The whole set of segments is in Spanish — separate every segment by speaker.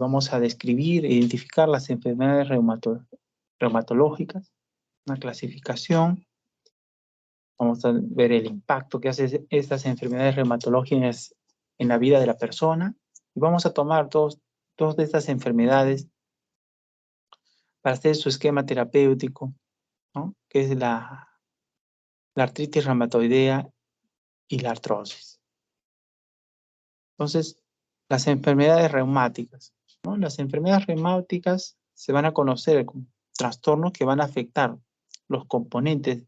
Speaker 1: vamos a describir e identificar las enfermedades reumatológicas, una clasificación. Vamos a ver el impacto que hacen estas enfermedades reumatológicas en la vida de la persona. Y vamos a tomar dos de estas enfermedades para hacer su esquema terapéutico, ¿no? Que es la artritis reumatoidea y la artrosis. Entonces, las enfermedades reumáticas, ¿no? Las enfermedades reumáticas se van a conocer como trastornos que van a afectar los componentes,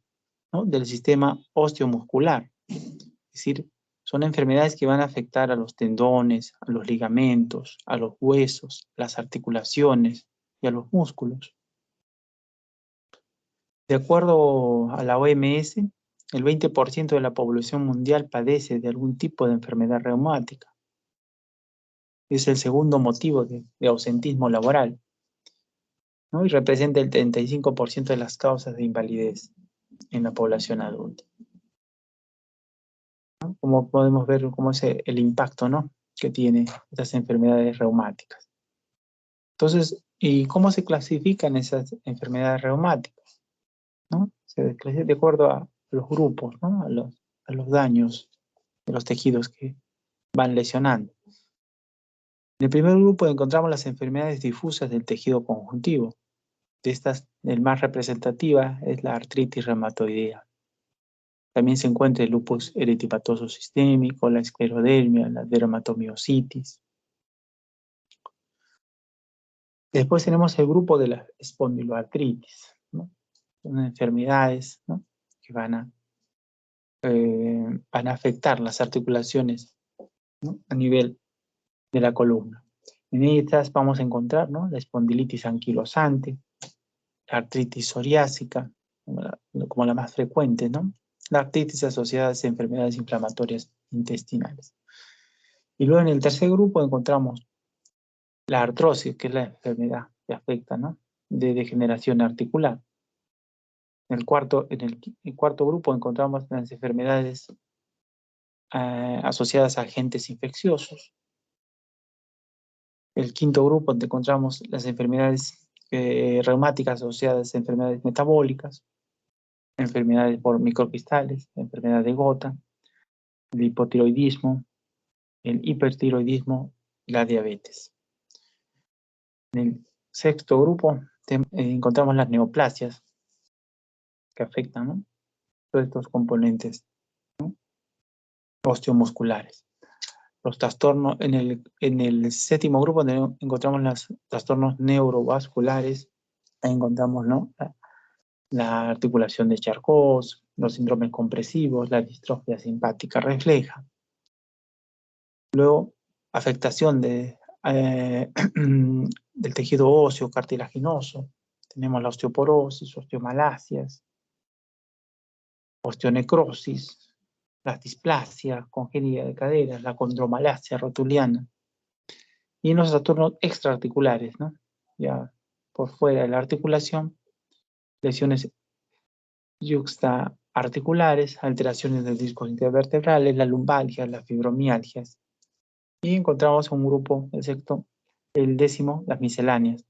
Speaker 1: ¿no? Del sistema osteomuscular. Es decir, son enfermedades que van a afectar a los tendones, a los ligamentos, a los huesos, las articulaciones y a los músculos. De acuerdo a la OMS, el 20% de la población mundial padece de algún tipo de enfermedad reumática. Es el segundo motivo de ausentismo laboral, ¿no? Y representa el 35% de las causas de invalidez en la población adulta, ¿no? Como podemos ver cómo es el impacto, ¿no? Que tiene estas enfermedades reumáticas. Entonces, ¿y cómo se clasifican esas enfermedades reumáticas, ¿no? Se clasifican de acuerdo a los grupos, ¿no? A los daños de los tejidos que van lesionando. En el primer grupo encontramos las enfermedades difusas del tejido conjuntivo. De estas, el más representativa es la artritis reumatoidea. También se encuentra el lupus eritematoso sistémico, la esclerodermia, la dermatomiositis. Después tenemos el grupo de la espondiloartritis, ¿no? Son enfermedades, ¿no? Que van a afectar las articulaciones, ¿no? A nivel de la columna. En estas vamos a encontrar, ¿no? La espondilitis anquilosante, la artritis psoriásica, como la más frecuente, ¿no? La artritis asociada a enfermedades inflamatorias intestinales. Y luego en el tercer grupo encontramos la artrosis, que es la enfermedad que afecta, ¿no? De degeneración articular. En el cuarto grupo encontramos las enfermedades asociadas a agentes infecciosos. El quinto grupo encontramos las enfermedades reumáticas asociadas a enfermedades metabólicas, enfermedades por microcristales, enfermedad de Gota, el hipotiroidismo, el hipertiroidismo y la diabetes. En el sexto grupo encontramos las neoplasias que afectan, ¿no? Todos estos componentes, ¿no? Osteomusculares. Los trastornos, en el séptimo grupo encontramos los trastornos neurovasculares. Ahí encontramos, ¿no? La articulación de Charcot, los síndromes compresivos, la distrofia simpática refleja. Luego, afectación del tejido óseo cartilaginoso. Tenemos la osteoporosis, osteomalasias, osteonecrosis, la displasia congénita de caderas, la condromalacia rotuliana. Y en los trastornos extraarticulares, ¿no? Ya por fuera de la articulación, lesiones yuxtaarticulares, alteraciones de discos intervertebrales, la lumbalgia, las fibromialgias. Y encontramos un grupo, excepto el décimo, las misceláneas,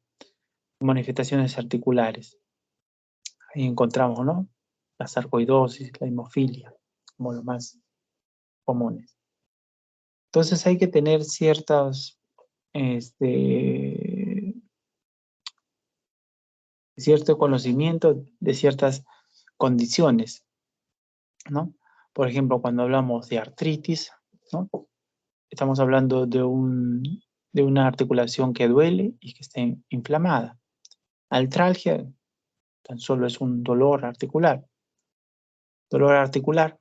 Speaker 1: manifestaciones articulares. Ahí encontramos, ¿no? La sarcoidosis, la hemofilia, como los más comunes. Entonces hay que tener cierto conocimiento de ciertas condiciones, ¿no? Por ejemplo, cuando hablamos de artritis, ¿no? Estamos hablando de una articulación que duele y que esté inflamada. Artralgia tan solo es un dolor articular. Dolor articular,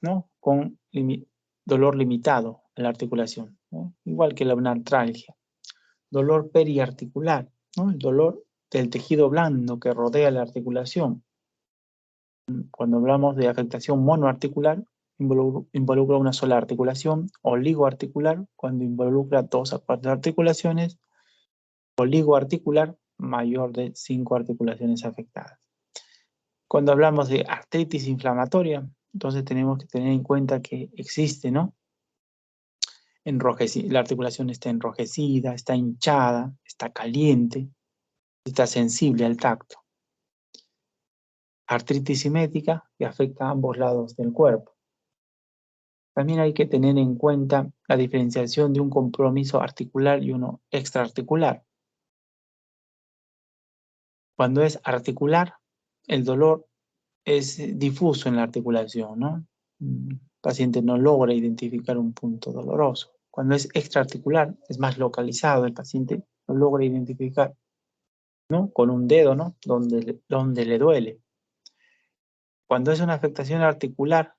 Speaker 1: ¿no? Con dolor limitado a la articulación, ¿no? Igual que una artralgia. Dolor periarticular, ¿no? El dolor del tejido blando que rodea la articulación. Cuando hablamos de afectación monoarticular, involucra una sola articulación. Oligoarticular, cuando involucra 2 a 4 articulaciones. Oligoarticular, mayor de 5 articulaciones afectadas. Cuando hablamos de artritis inflamatoria, entonces tenemos que tener en cuenta que existe, ¿no? la articulación está enrojecida, está hinchada, está caliente, está sensible al tacto. Artritis simétrica que afecta a ambos lados del cuerpo. También hay que tener en cuenta la diferenciación de un compromiso articular y uno extraarticular. Cuando es articular, el dolor es difuso en la articulación, ¿no? El paciente no logra identificar un punto doloroso. Cuando es extraarticular, es más localizado, el paciente lo logra identificar, ¿no? Con un dedo, ¿no? Donde le duele. Cuando es una afectación articular,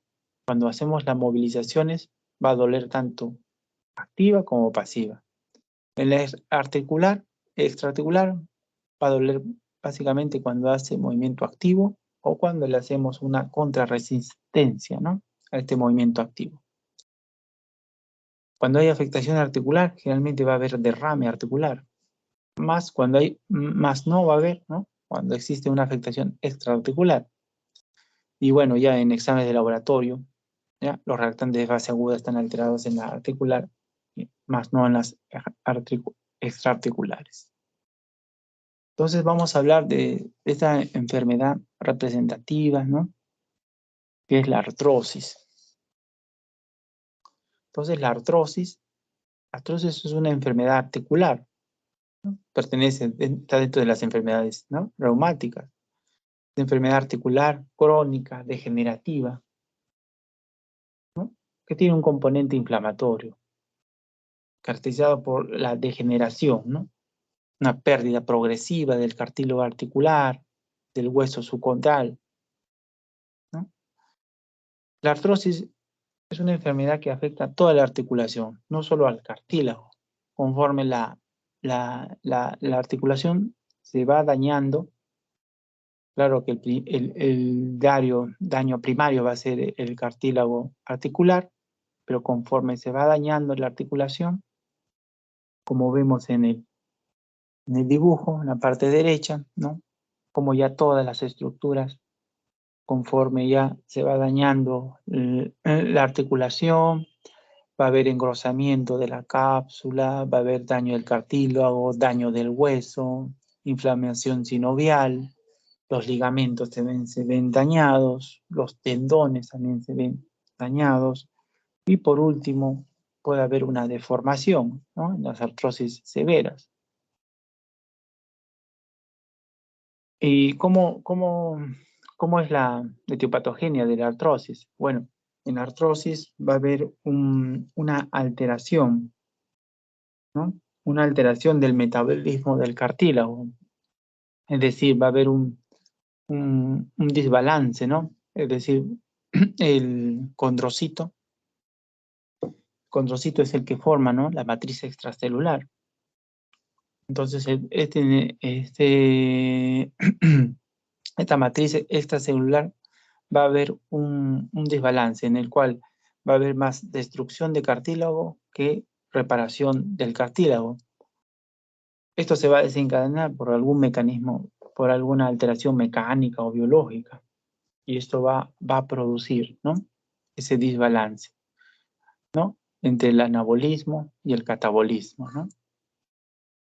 Speaker 1: cuando hacemos las movilizaciones, va a doler tanto activa como pasiva. En la extraarticular, va a doler básicamente cuando hace movimiento activo o cuando le hacemos una contrarresistencia, ¿no? A este movimiento activo. Cuando hay afectación articular, generalmente va a haber derrame articular. Más no va a haber, ¿no? Cuando existe una afectación extraarticular. Y bueno, ya en exámenes de laboratorio, ¿ya? Los reactantes de fase aguda están alterados en la articular, más no en las extraarticulares. Entonces vamos a hablar de esta enfermedad representativa, ¿no? Que es la artrosis. Entonces la artrosis es una enfermedad articular, ¿no? Está dentro de las enfermedades, ¿no? Reumáticas. Enfermedad articular crónica, degenerativa, ¿no? Que tiene un componente inflamatorio, caracterizado por la degeneración, ¿no? Una pérdida progresiva del cartílago articular, del hueso subcondral, ¿no? La artrosis es una enfermedad que afecta a toda la articulación, no solo al cartílago. Conforme la articulación se va dañando, claro que el daño primario va a ser el cartílago articular, pero conforme se va dañando la articulación, como vemos en el dibujo, en la parte derecha, ¿no? Como ya todas las estructuras, conforme ya se va dañando la articulación, va a haber engrosamiento de la cápsula, va a haber daño del cartílago, daño del hueso, inflamación sinovial, los ligamentos también se ven dañados, los tendones también se ven dañados, y por último puede haber una deformación, ¿no? En las artrosis severas. ¿Y cómo es la etiopatogenia de la artrosis? Bueno, en la artrosis va a haber una alteración, ¿no? Una alteración del metabolismo del cartílago. Es decir, va a haber un desbalance, ¿no? Es decir, el condrocito es el que forma, ¿no? La matriz extracelular. Entonces, esta matriz extracelular va a haber un desbalance en el cual va a haber más destrucción de cartílago que reparación del cartílago. Esto se va a desencadenar por algún mecanismo, por alguna alteración mecánica o biológica. Y esto va a producir, ¿no? Ese desbalance, ¿no? Entre el anabolismo y el catabolismo, ¿no?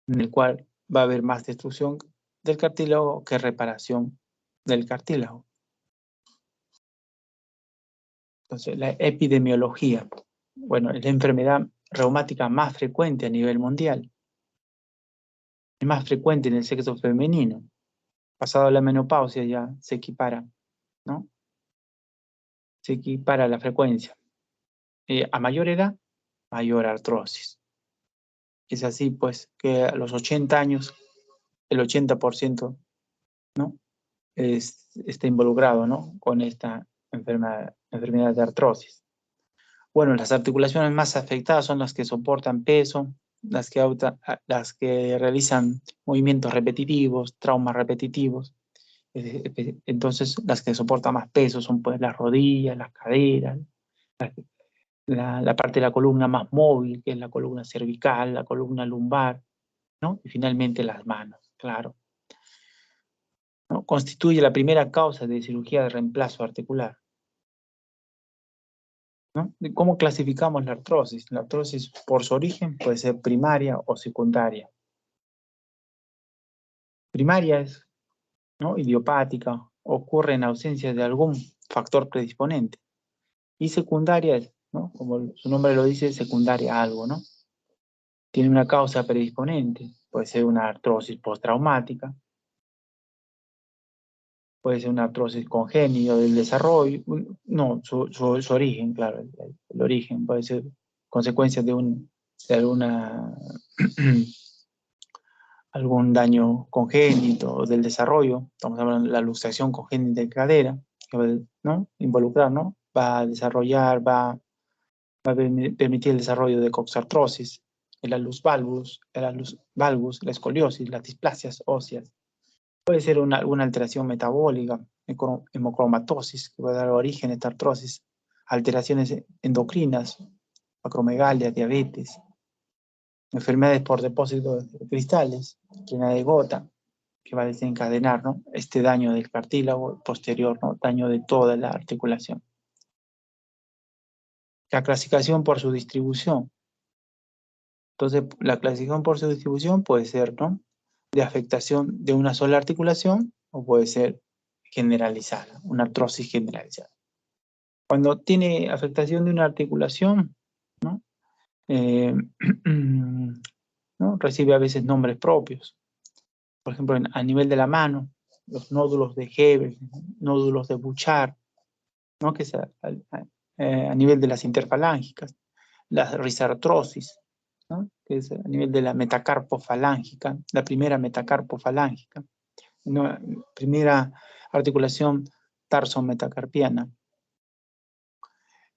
Speaker 1: En el cual va a haber más destrucción del cartílago que reparación del cartílago. Entonces, la epidemiología, bueno, es la enfermedad reumática más frecuente a nivel mundial. Es más frecuente en el sexo femenino. Pasado la menopausia ya se equipara, ¿no? Se equipara la frecuencia. A mayor edad, mayor artrosis. Es así, pues, que a los 80 años, el 80%, ¿no? Está involucrado, ¿no? Con esta enfermedad de artrosis. Bueno, las articulaciones más afectadas son las que soportan peso, las que realizan movimientos repetitivos, traumas repetitivos. Entonces, las que soportan más peso son pues las rodillas, las caderas, la parte de la columna más móvil, que es la columna cervical, la columna lumbar, ¿no? Y finalmente las manos, claro, ¿no? Constituye la primera causa de cirugía de reemplazo articular. ¿no? ¿Cómo clasificamos la artrosis? La artrosis por su origen puede ser primaria o secundaria. Primaria es, ¿no?, idiopática, ocurre en ausencia de algún factor predisponente. Y secundaria es, ¿no?, como su nombre lo dice, secundaria a algo, ¿no? Tiene una causa predisponente, puede ser una artrosis postraumática, puede ser una artrosis congénita del desarrollo, no, su origen, claro, el origen puede ser consecuencia de alguna algún daño congénito o del desarrollo. Estamos hablando de la luxación congénita de cadera, que va, ¿no?, involucrar, ¿no?, va a desarrollar, va a permitir el desarrollo de coxartrosis, el alus valgus, la escoliosis, las displasias óseas. Puede ser alguna alteración metabólica, hemocromatosis, que va a dar origen a esta artrosis, alteraciones endocrinas, acromegalia, diabetes, enfermedades por depósitos de cristales, quina de gota, que va a desencadenar, ¿no?, este daño del cartílago posterior, ¿no?, daño de toda la articulación. La clasificación por su distribución. Entonces, la clasificación por su distribución puede ser, ¿no?, de afectación de una sola articulación o puede ser generalizada, una artrosis generalizada. Cuando tiene afectación de una articulación, ¿no?, ¿no?, recibe a veces nombres propios. Por ejemplo, a nivel de la mano, los nódulos de Hebel, nódulos de Bouchard, ¿no?, que es a nivel de las interfalángicas, la risartrosis, ¿no?, que es a nivel de la metacarpofalángica, la primera metacarpofalángica, una primera articulación tarsometacarpiana.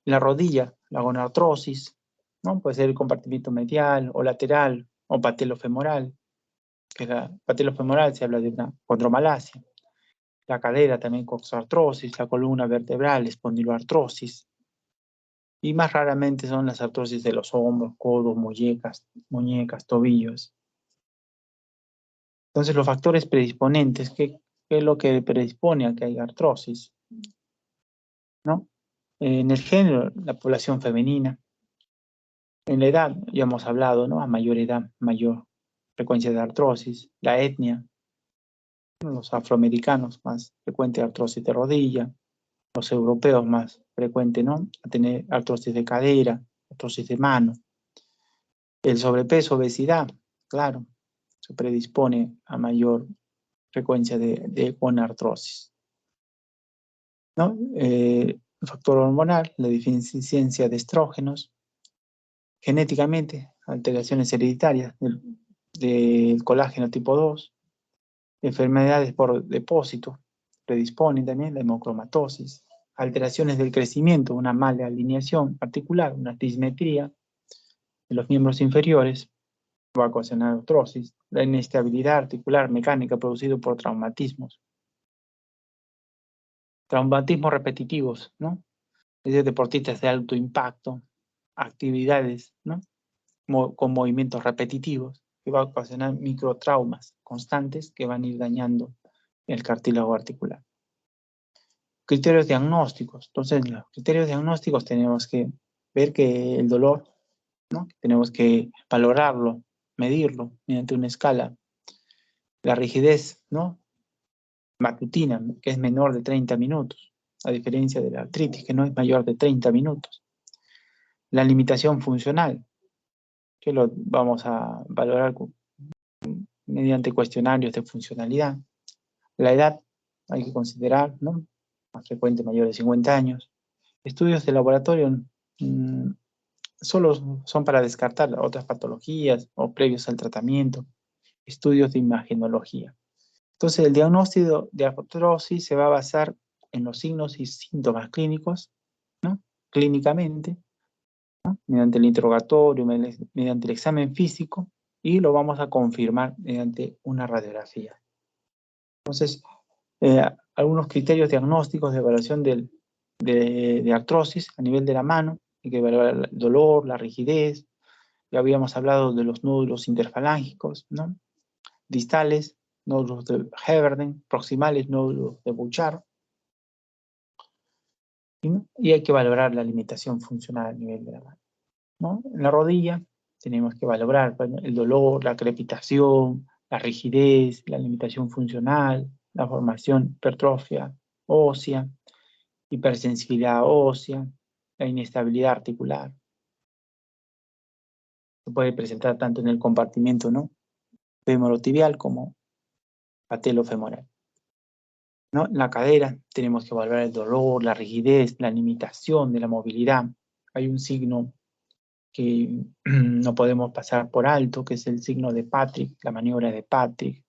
Speaker 1: La rodilla, la gonartrosis, ¿no?, puede ser el compartimiento medial o lateral o patelofemoral, que la patelofemoral se habla de una condromalacia. La cadera también coxartrosis, la columna vertebral, espondiloartrosis. Y más raramente son las artrosis de los hombros, codos, muñecas, tobillos. Entonces, los factores predisponentes, ¿qué es lo que predispone a que haya artrosis?, ¿no? En el género, la población femenina. En la edad, ya hemos hablado, ¿no?, a mayor edad, mayor frecuencia de artrosis. La etnia, los afroamericanos, más frecuente artrosis de rodilla. Los europeos, más frecuente, ¿no?, a tener artrosis de cadera, artrosis de mano. El sobrepeso, obesidad, claro, se predispone a mayor frecuencia de gonartrosis, ¿no? El factor hormonal, la deficiencia de estrógenos, genéticamente, alteraciones hereditarias del colágeno tipo 2, enfermedades por depósito, predisponen también la hemocromatosis, alteraciones del crecimiento, una mala alineación articular, una dismetría de los miembros inferiores, va a ocasionar artrosis, la inestabilidad articular mecánica producida por traumatismos repetitivos, ¿no? Es decir, deportistas de alto impacto, actividades, ¿no?, con movimientos repetitivos, que va a ocasionar microtraumas constantes que van a ir dañando el cartílago articular. Criterios diagnósticos. Entonces, los criterios diagnósticos tenemos que ver que el dolor, ¿no?, tenemos que valorarlo, medirlo mediante una escala. La rigidez, ¿no?, matutina, que es menor de 30 minutos, a diferencia de la artritis, que no es mayor de 30 minutos. La limitación funcional, que lo vamos a valorar mediante cuestionarios de funcionalidad. La edad, hay que considerar, ¿no?, más frecuente, mayor de 50 años. Estudios de laboratorio solo son para descartar otras patologías o previos al tratamiento. Estudios de imagenología. Entonces, el diagnóstico de artrosis se va a basar en los signos y síntomas clínicos, ¿no?, clínicamente, ¿no?, mediante el interrogatorio, mediante el examen físico, y lo vamos a confirmar mediante una radiografía. Entonces, algunos criterios diagnósticos de evaluación de artrosis a nivel de la mano: hay que evaluar el dolor, la rigidez. Ya habíamos hablado de los nódulos interfalángicos, ¿no?, distales, nódulos de Heberdin, proximales, nódulos de Bouchard. Y hay que valorar la limitación funcional a nivel de la mano, ¿no? En la rodilla tenemos que valorar el dolor, la crepitación, la rigidez, la limitación funcional, la formación hipertrofia ósea, hipersensibilidad ósea, la inestabilidad articular. Se puede presentar tanto en el compartimento, ¿no?, femorotibial como patelofemoral, ¿no? En la cadera tenemos que valorar el dolor, la rigidez, la limitación de la movilidad. Hay un signo que no podemos pasar por alto, que es el signo de Patrick, la maniobra de Patrick,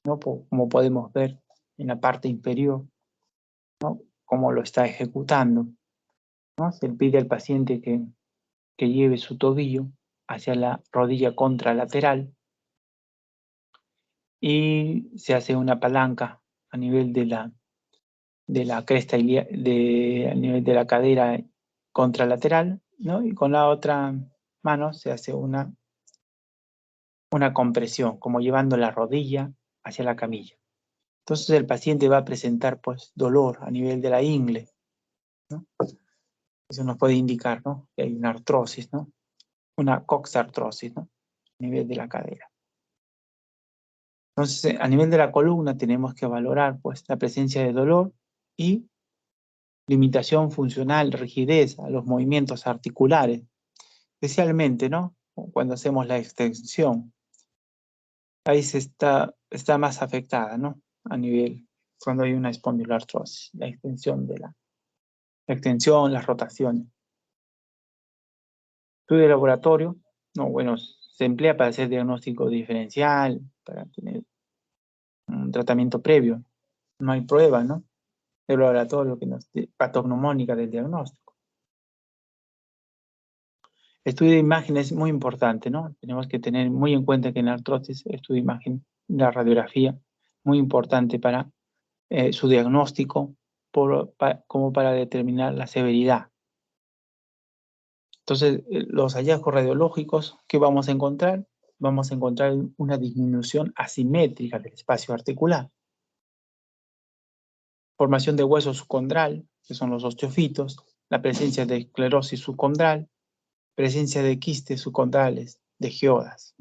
Speaker 1: ¿no? Como podemos ver en la parte inferior, ¿no?, cómo lo está ejecutando, ¿no? Se le pide al paciente que lleve su tobillo hacia la rodilla contralateral y se hace una palanca a nivel de la cresta, a nivel de la cadera contralateral, ¿no? Y con la otra mano se hace una compresión, como llevando la rodilla hacia la camilla. Entonces el paciente va a presentar, pues, dolor a nivel de la ingle, ¿no? Eso nos puede indicar, ¿no?, que hay una artrosis, ¿no?, una coxartrosis, ¿no?, a nivel de la cadera. Entonces, a nivel de la columna tenemos que valorar, pues, la presencia de dolor y limitación funcional, rigidez a los movimientos articulares, especialmente, ¿no?, cuando hacemos la extensión. Ahí está más afectada, ¿no?, a nivel, cuando hay una espondiloartrosis, la extensión, las rotaciones. Estudio de laboratorio, no, bueno, se emplea para hacer diagnóstico diferencial, para tener un tratamiento previo. No hay prueba, ¿no?, de laboratorio que nos dé patognomónica del diagnóstico. Estudio de imagen es muy importante, ¿no? Tenemos que tener muy en cuenta que en la artrosis, estudio de imagen, la radiografía, muy importante para su diagnóstico, como para determinar la severidad. Entonces, los hallazgos radiológicos, ¿qué vamos a encontrar? Vamos a encontrar una disminución asimétrica del espacio articular, formación de hueso subcondral, que son los osteofitos, la presencia de esclerosis subcondral, presencia de quistes subcondrales, de geodas.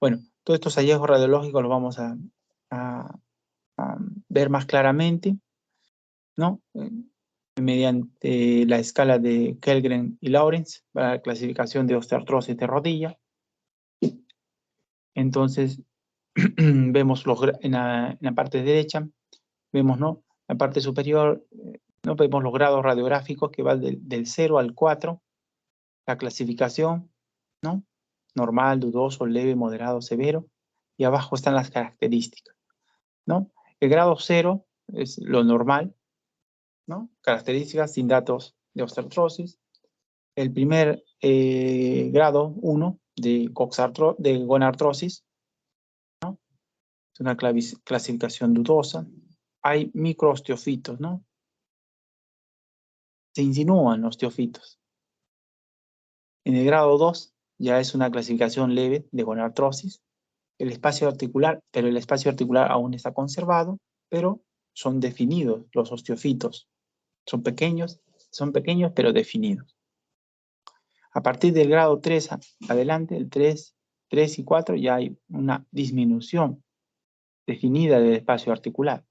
Speaker 1: Bueno, todos estos hallazgos radiológicos los vamos a ver más claramente, ¿no?, mediante la escala de Kellgren y Lawrence para la clasificación de osteoartrosis de rodilla. Entonces, vemos en la parte derecha, vemos, ¿no?, la parte superior, ¿no?, vemos los grados radiográficos que van del 0 al 4, la clasificación, ¿no?, normal, dudoso, leve, moderado, severo, y abajo están las características, ¿no? El grado 0 es lo normal, ¿no?, características sin datos de osteoartrosis. El primer grado 1 de gonartrosis, ¿no?, es una clasificación dudosa. Hay microosteofitos, ¿no? Se insinúan osteofitos. En el grado 2 ya es una clasificación leve de gonartrosis. El espacio articular aún está conservado, pero son definidos los osteofitos. Son pequeños pero definidos. A partir del grado 3 adelante, el 3 y 4, ya hay una disminución definida del espacio articular.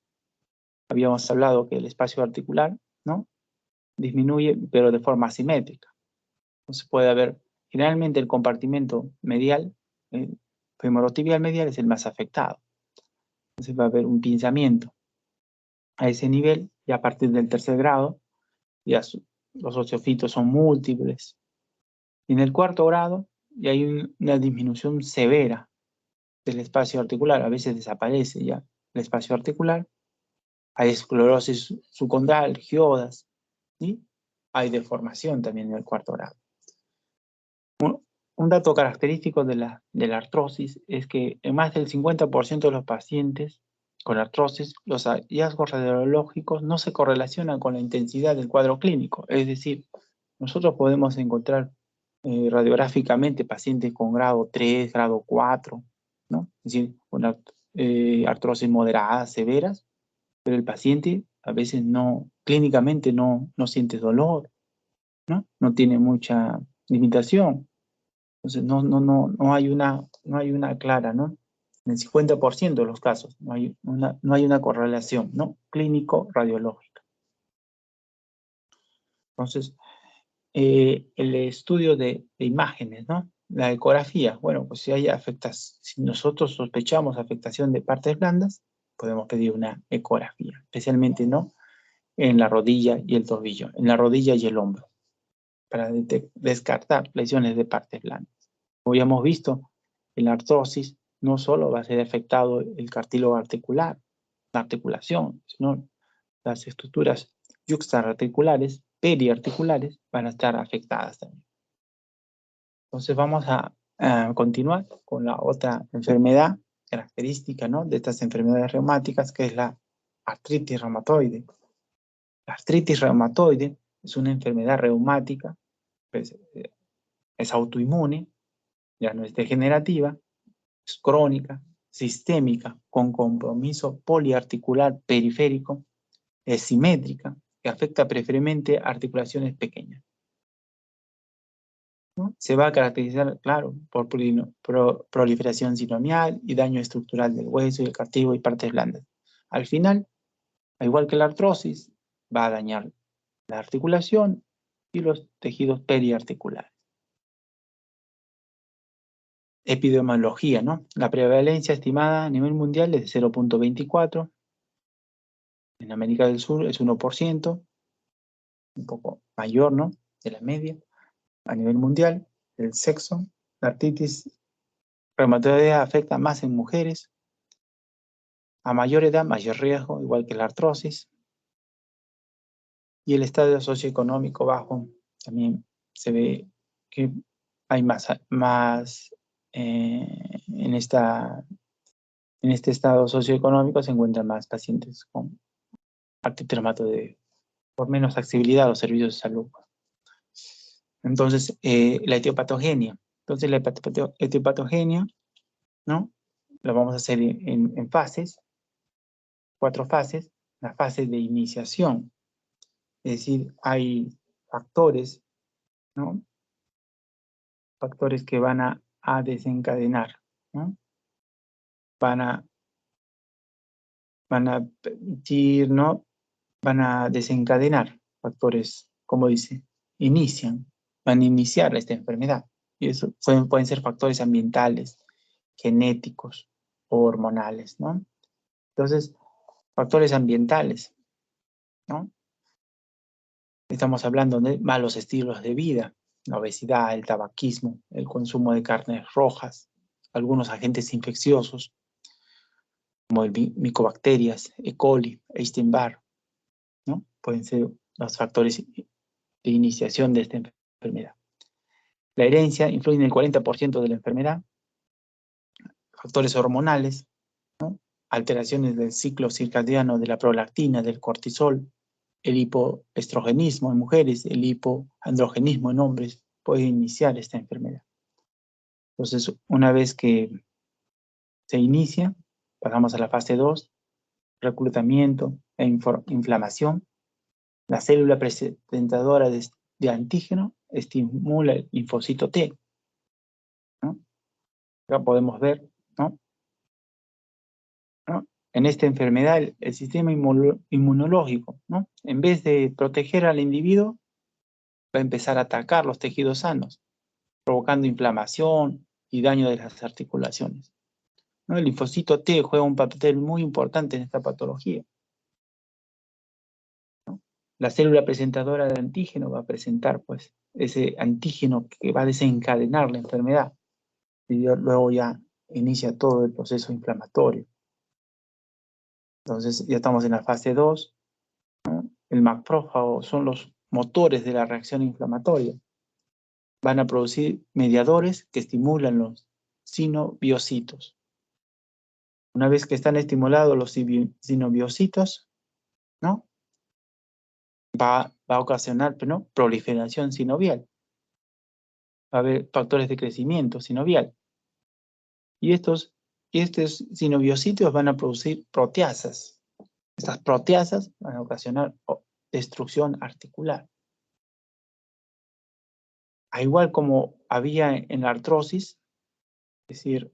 Speaker 1: Habíamos hablado que el espacio articular, ¿no?, disminuye, pero de forma asimétrica. Entonces puede haber, generalmente el compartimento medial, el femorotibial medial, es el más afectado. Entonces va a haber un pinzamiento a ese nivel, y a partir del tercer grado, ya los osteofitos son múltiples. Y en el cuarto grado, ya hay una disminución severa del espacio articular, a veces desaparece ya el espacio articular, hay esclerosis subcondral, geodas, y hay deformación también en el cuarto grado. Un dato característico de la artrosis es que en más del 50% de los pacientes con artrosis, los hallazgos radiológicos no se correlacionan con la intensidad del cuadro clínico. Es decir, nosotros podemos encontrar radiográficamente pacientes con grado 3, grado 4, ¿no? Es decir, con artrosis moderadas, severas, pero el paciente a veces no, clínicamente no siente dolor, ¿no? No tiene mucha limitación. Entonces no hay una clara, ¿no? En el 50% de los casos no hay una correlación, ¿no? Clínico-radiológica. Entonces, el estudio de imágenes, ¿no? La ecografía, bueno, pues si nosotros sospechamos afectación de partes blandas, podemos pedir una ecografía, especialmente, ¿no? En la rodilla y el tobillo, en la rodilla y el hombro, para descartar lesiones de partes blandas. Como ya hemos visto, en la artrosis no solo va a ser afectado el cartílago articular, la articulación, sino las estructuras yuxtaarticulares, periarticulares, van a estar afectadas también. Entonces vamos a continuar con la otra enfermedad característica, ¿no? De estas enfermedades reumáticas, que es la artritis reumatoide. La artritis reumatoide es una enfermedad reumática, pues, es autoinmune, ya no es degenerativa, es crónica, sistémica, con compromiso poliarticular periférico, es simétrica, que afecta preferentemente articulaciones pequeñas, ¿no? Se va a caracterizar, claro, por proliferación sinovial y daño estructural del hueso y el cartílago y partes blandas. Al final, al igual que la artrosis, va a dañar la articulación y los tejidos periarticulares. Epidemiología, ¿no? La prevalencia estimada a nivel mundial es de 0.24. En América del Sur es 1%, un poco mayor, ¿no? De la media. A nivel mundial, el sexo, la artritis reumatoide afecta más en mujeres. A mayor edad, mayor riesgo, igual que la artrosis. Y el estado socioeconómico bajo, también se ve que hay más en este estado socioeconómico se encuentran más pacientes con artritis reumatoide por menos accesibilidad a los servicios de salud. Entonces, la etiopatogenia. Entonces, la etiopatogenia, ¿no? La vamos a hacer en fases, 4 fases. La fase de iniciación, es decir, hay factores, ¿no? Factores que van a desencadenar, ¿no? Van a permitir, ¿no? Van a desencadenar factores, como dice, van a iniciar esta enfermedad. Y eso pueden ser factores ambientales, genéticos o hormonales, ¿no? Entonces, factores ambientales, ¿no? Estamos hablando de malos estilos de vida, la obesidad, el tabaquismo, el consumo de carnes rojas, algunos agentes infecciosos, como el micobacterias, E. coli, Epstein-Barr, ¿no? Pueden ser los factores de iniciación de esta enfermedad. La herencia influye en el 40% de la enfermedad. Factores hormonales, ¿no? Alteraciones del ciclo circadiano de la prolactina, del cortisol, el hipoestrogenismo en mujeres, el hipoandrogenismo en hombres, puede iniciar esta enfermedad. Entonces, una vez que se inicia, pasamos a la fase 2, reclutamiento e inflamación. La célula presentadora de antígeno estimula el linfocito T, ¿no? Acá podemos ver, ¿no? En esta enfermedad el sistema inmunológico, ¿no? En vez de proteger al individuo, va a empezar a atacar los tejidos sanos, provocando inflamación y daño de las articulaciones, ¿no? El linfocito T juega un papel muy importante en esta patología, ¿no? La célula presentadora de antígeno va a presentar, pues, ese antígeno que va a desencadenar la enfermedad y luego ya inicia todo el proceso inflamatorio. Entonces ya estamos en la fase 2, ¿no? El macrófago son los motores de la reacción inflamatoria. Van a producir mediadores que estimulan los sinobiocitos. Una vez que están estimulados los sinobiocitos, ¿no? Va a ocasionar, ¿no? Proliferación sinovial. Va a haber factores de crecimiento sinovial. Y estos sinobiocitos van a producir proteasas. Estas proteasas van a ocasionar destrucción articular. A igual como había en la artrosis, es decir,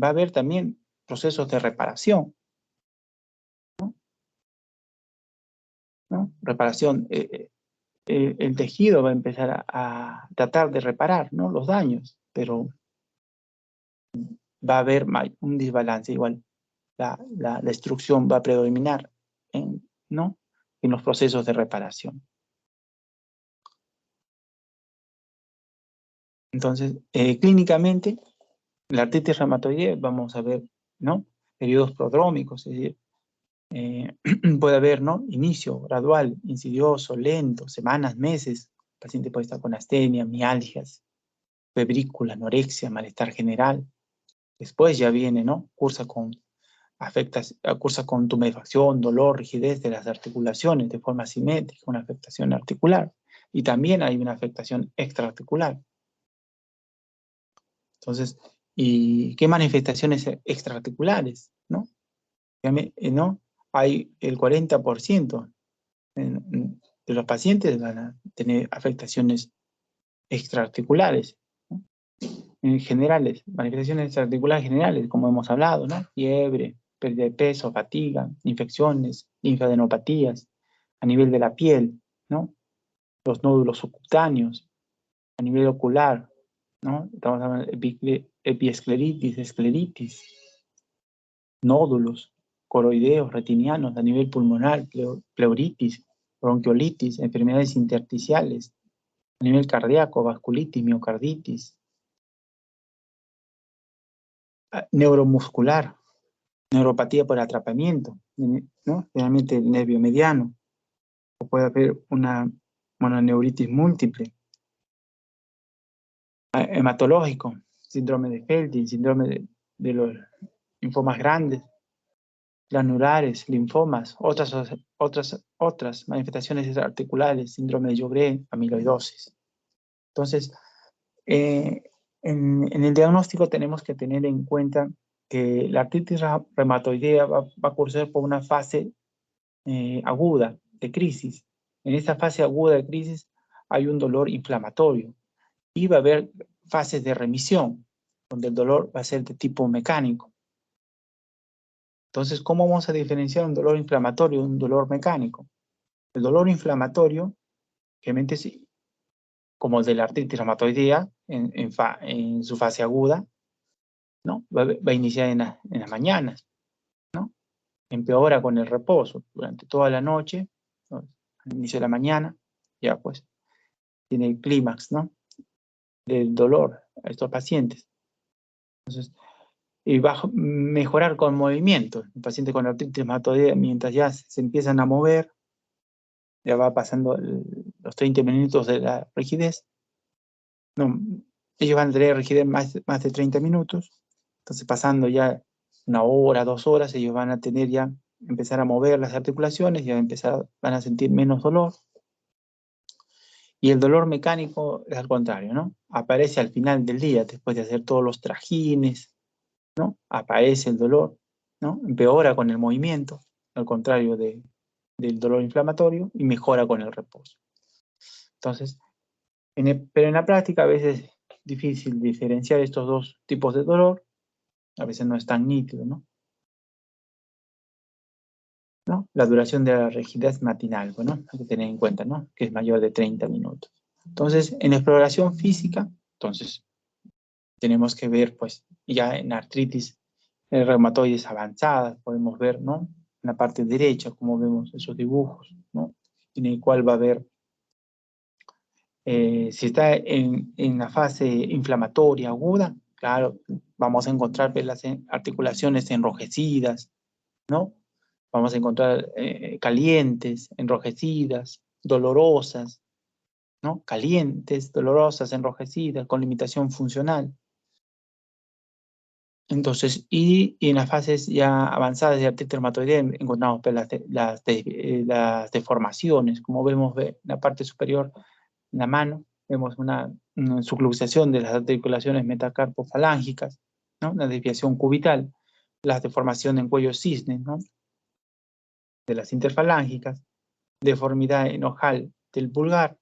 Speaker 1: va a haber también procesos de reparación, ¿no? Reparación, el tejido va a empezar a tratar de reparar, ¿no?, los daños, pero va a haber un desbalance igual. La destrucción va a predominar ¿no?, en los procesos de reparación. Entonces, clínicamente, la artritis reumatoidea vamos a ver, ¿no?, periodos prodrómicos, es decir, puede haber, ¿no?, inicio gradual, insidioso, lento, semanas, meses. El paciente puede estar con astenia, mialgias, febrícula, anorexia, malestar general. Después ya viene, ¿no?, cursa con tumefacción, dolor, rigidez de las articulaciones de forma simétrica, una afectación articular. Y también hay una afectación extraarticular. Entonces, ¿y qué manifestaciones extraarticulares, no? ¿No? Hay el 40% de los pacientes van a tener afectaciones extraarticulares, ¿no?, en generales, manifestaciones extraarticulares generales, como hemos hablado, ¿no? Fiebre, pérdida de peso, fatiga, infecciones, linfadenopatías, a nivel de la piel, ¿no? Los nódulos subcutáneos, a nivel ocular, ¿no? Estamos hablando de epiescleritis, escleritis, nódulos coroideos, retinianos, a nivel pulmonar, pleuritis, bronquiolitis, enfermedades intersticiales, a nivel cardíaco, vasculitis, miocarditis, neuromuscular, neuropatía por atrapamiento, ¿no?, generalmente el nervio mediano, o puede haber una mononeuritis múltiple, hematológico, síndrome de Feldin, síndrome de los linfomas grandes, granulares, linfomas, otras manifestaciones articulares, síndrome de Sjögren, amiloidosis. Entonces, en el diagnóstico tenemos que tener en cuenta que la artritis reumatoidea va a cursar por una fase aguda de crisis. En esta fase aguda de crisis hay un dolor inflamatorio y va a haber fases de remisión, donde el dolor va a ser de tipo mecánico. Entonces, ¿cómo vamos a diferenciar un dolor inflamatorio de un dolor mecánico? El dolor inflamatorio, generalmente es como el de la artritis reumatoidea, en su fase aguda, ¿no? Va a iniciar en las mañanas, ¿no? Empeora con el reposo durante toda la noche, ¿no?, al inicio de la mañana, ya pues tiene el clímax, ¿no?, del dolor a estos pacientes. Entonces, y va a mejorar con movimiento. El paciente con artritis reumatoidea, mientras ya se empiezan a mover, ya va pasando los 30 minutos de la rigidez. No, ellos van a tener rigidez más de 30 minutos. Entonces, pasando ya 1 hora, 2 horas, ellos van a tener ya, empezar a mover las articulaciones, ya van a sentir menos dolor. Y el dolor mecánico es al contrario, ¿no? Aparece al final del día, después de hacer todos los trajines, ¿no? Aparece el dolor, ¿no? Empeora con el movimiento, al contrario del dolor inflamatorio, y mejora con el reposo. Entonces, pero en la práctica a veces es difícil diferenciar estos dos tipos de dolor, a veces no es tan nítido, ¿no? La duración de la rigidez matinal, ¿no?, hay que tener en cuenta, ¿no?, que es mayor de 30 minutos. Entonces, en exploración física, entonces, tenemos que ver, pues, ya en artritis reumatoides avanzadas, podemos ver, ¿no?, en la parte derecha, como vemos esos dibujos, ¿no?, en el cual va a haber, si está en la fase inflamatoria aguda, claro, vamos a encontrar las articulaciones enrojecidas, ¿no? Vamos a encontrar calientes, enrojecidas, dolorosas, ¿no? Calientes, dolorosas, enrojecidas, con limitación funcional. Entonces, y en las fases ya avanzadas de artritis reumatoidea encontramos pues, las deformaciones, como vemos en la parte superior, en la mano, vemos una subluxación de las articulaciones metacarpofalángicas, ¿no?, una desviación cubital, las deformaciones en cuello cisne, ¿no?, de las interfalángicas, deformidad en ojal del pulgar,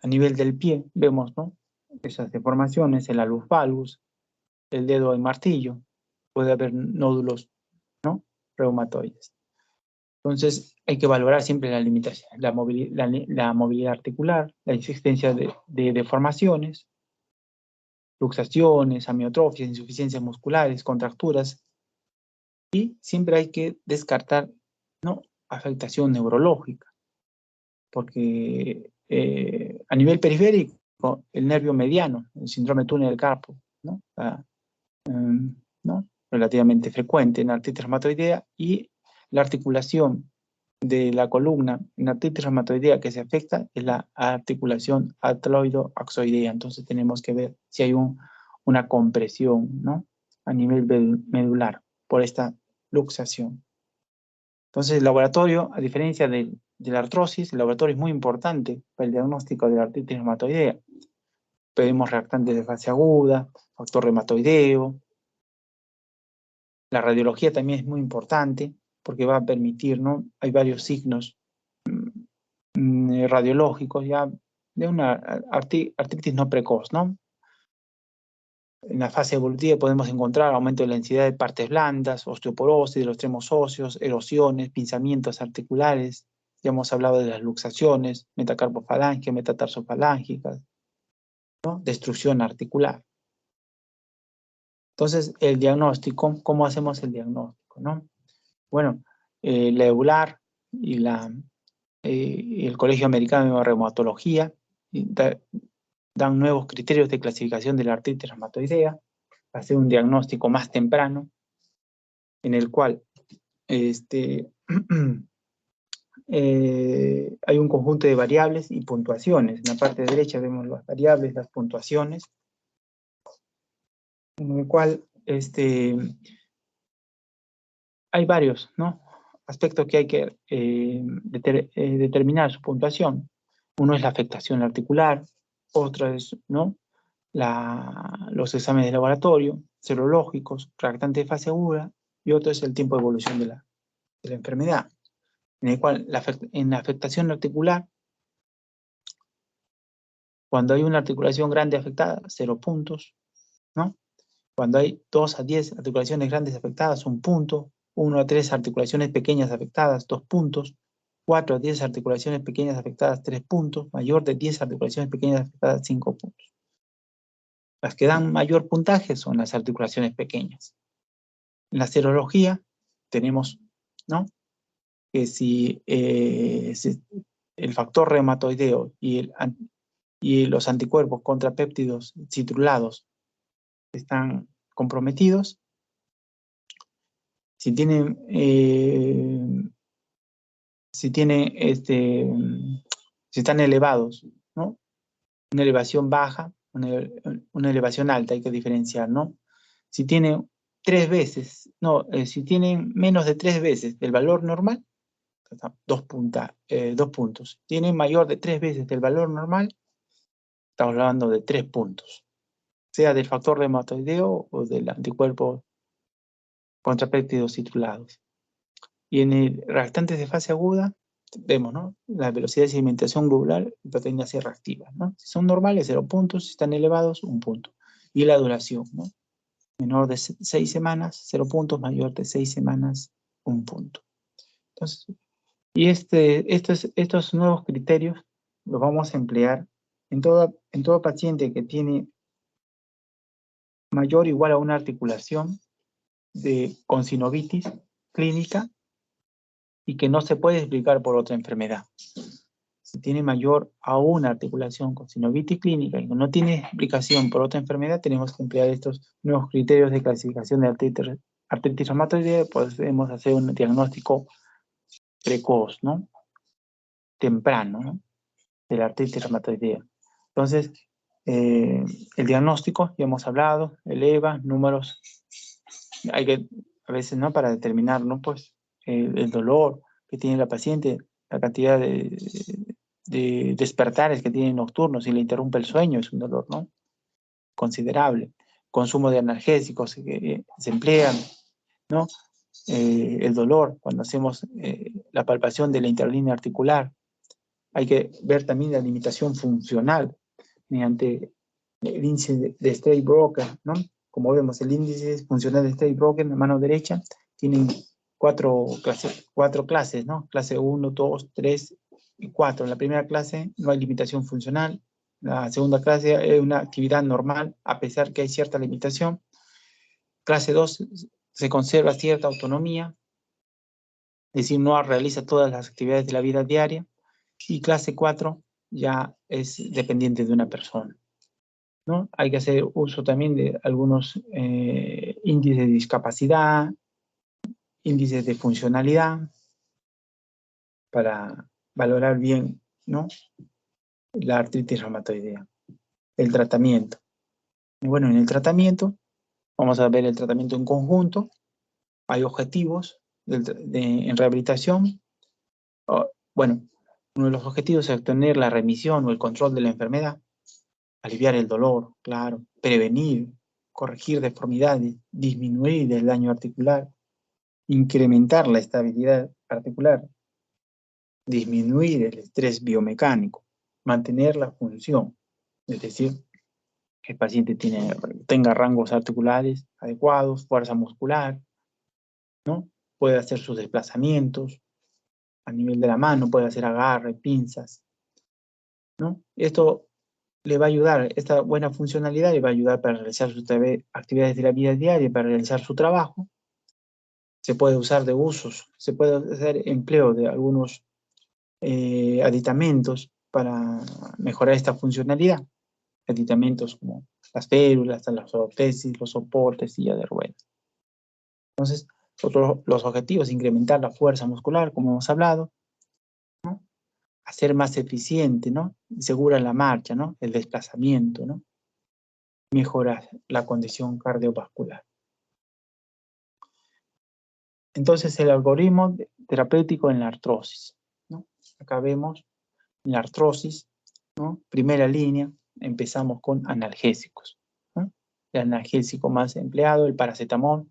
Speaker 1: a nivel del pie, vemos, ¿no? Esas deformaciones, el alus valgus, el dedo en martillo, puede haber nódulos, ¿no? Reumatoides. Entonces, hay que valorar siempre la limitación, la movilidad articular, la existencia de deformaciones, luxaciones, amiotrofias, insuficiencias musculares, contracturas, y siempre hay que descartar, ¿no? Afectación neurológica, porque a nivel periférico, el nervio mediano, el síndrome túnel del carpo, ¿no? ¿No? Relativamente frecuente en artritis reumatoidea, y la articulación de la columna en artritis reumatoidea que se afecta es la articulación atloido-axoidea. Entonces tenemos que ver si hay una compresión, ¿no? A nivel medular por esta luxación. Entonces el laboratorio, a diferencia de la artrosis, el laboratorio es muy importante para el diagnóstico de la artritis reumatoidea. Pedimos reactantes de fase aguda, factor reumatoideo. La radiología también es muy importante porque va a permitir, ¿no? Hay varios signos radiológicos ya de una artritis no precoz, ¿no? En la fase evolutiva podemos encontrar aumento de la densidad de partes blandas, osteoporosis de los extremos óseos, erosiones, pinzamientos articulares. Ya hemos hablado de las luxaciones, metacarpofalángicas, metatarsofalángicas, ¿no? Destrucción articular. Entonces, el diagnóstico, ¿cómo hacemos el diagnóstico, no? Bueno, la EULAR y el Colegio Americano de Reumatología dan nuevos criterios de clasificación de la artritis reumatoidea, hacer un diagnóstico más temprano, en el cual hay un conjunto de variables y puntuaciones. En la parte derecha vemos las variables, las puntuaciones, en el cual hay varios, ¿no? Aspectos que hay que determinar su puntuación. Uno es la afectación articular, otro es, ¿no? Los exámenes de laboratorio, serológicos, reactante de fase aguda, y otro es el tiempo de evolución de la enfermedad, en el cual en la afectación articular, cuando hay una articulación grande afectada, 0 puntos, ¿no? Cuando hay 2 a 10 articulaciones grandes afectadas, 1 punto, 1 a 3 articulaciones pequeñas afectadas, 2 puntos, 4 a 10 articulaciones pequeñas afectadas, 3 puntos, mayor de 10 articulaciones pequeñas afectadas, 5 puntos. Las que dan mayor puntaje son las articulaciones pequeñas. En la serología tenemos, ¿no? Que si el factor reumatoideo y los anticuerpos contra péptidos citrulados están comprometidos, si tienen si están elevados, ¿no? Una elevación baja, una elevación alta, hay que diferenciar, ¿no? Si tienen 3 veces, no, si tienen menos de 3 veces el valor normal, 2 puntos. Tienen mayor de 3 veces del valor normal, estamos hablando de 3 puntos. Sea del factor reumatoideo o del anticuerpo contra péptidos citrulados. Y en el reactantes de fase aguda, vemos, ¿no? La velocidad de sedimentación globular y proteínas C reactivas, ¿no? Si son normales, 0 puntos. Si están elevados, 1 punto. Y la duración, ¿no? Menor de 6 semanas, 0 puntos. Mayor de 6 semanas, 1 punto. Entonces, y estos nuevos criterios los vamos a emplear en todo paciente que tiene mayor o igual a una articulación con sinovitis clínica y que no se puede explicar por otra enfermedad. Si tiene mayor a una articulación con sinovitis clínica y no tiene explicación por otra enfermedad, tenemos que emplear estos nuevos criterios de clasificación de artritis reumatoidea. Podemos hacer un diagnóstico precoz, ¿no? Temprano, ¿no? De la artritis reumatoidea. Entonces, el diagnóstico, ya hemos hablado, el EVA, números, hay que, a veces, ¿no? Para determinar, ¿no? Pues, el dolor que tiene la paciente, la cantidad de despertares que tiene nocturnos, si le interrumpe el sueño, es un dolor, ¿no? Considerable. Consumo de analgésicos que se emplean, ¿no? el dolor cuando hacemos la palpación de la interlínea articular. Hay que ver también la limitación funcional mediante el índice de Strait-Broker, ¿no? Como vemos, el índice funcional de Strait-Broker en la mano derecha tiene cuatro clases, ¿no? Clase 1, 2, 3 y 4. En la primera clase no hay limitación funcional. La segunda clase es una actividad normal, a pesar que hay cierta limitación. Clase 2 se conserva cierta autonomía, es decir, no realiza todas las actividades de la vida diaria. Y clase 4 ya es dependiente de una persona, ¿no? Hay que hacer uso también de algunos índices de discapacidad, índices de funcionalidad, para valorar bien, ¿no?, la artritis reumatoidea. El tratamiento. Y bueno, en el tratamiento, vamos a ver el tratamiento en conjunto. Hay objetivos en rehabilitación. Bueno, uno de los objetivos es obtener la remisión o el control de la enfermedad, aliviar el dolor, claro, prevenir, corregir deformidades, disminuir el daño articular, incrementar la estabilidad articular, disminuir el estrés biomecánico, mantener la función, es decir, que el paciente tenga rangos articulares adecuados, fuerza muscular, ¿no? Puede hacer sus desplazamientos a nivel de la mano, puede hacer agarre, pinzas, ¿no? Esto le va a ayudar, esta buena funcionalidad le va a ayudar para realizar sus actividades de la vida diaria, para realizar su trabajo. Se puede usar de usos, se puede hacer empleo de algunos aditamentos para mejorar esta funcionalidad. Aditamentos como las férulas, las ortesis, los soportes, silla de ruedas. Entonces, los objetivos: incrementar la fuerza muscular, como hemos hablado, ¿no? Hacer más eficiente, ¿no?, segura la marcha, ¿no?, el desplazamiento, ¿no?, mejorar la condición cardiovascular. Entonces, el algoritmo terapéutico en la artrosis, ¿no? Acá vemos en la artrosis, ¿no?, primera línea, empezamos con analgésicos, ¿no? El analgésico más empleado, el paracetamol,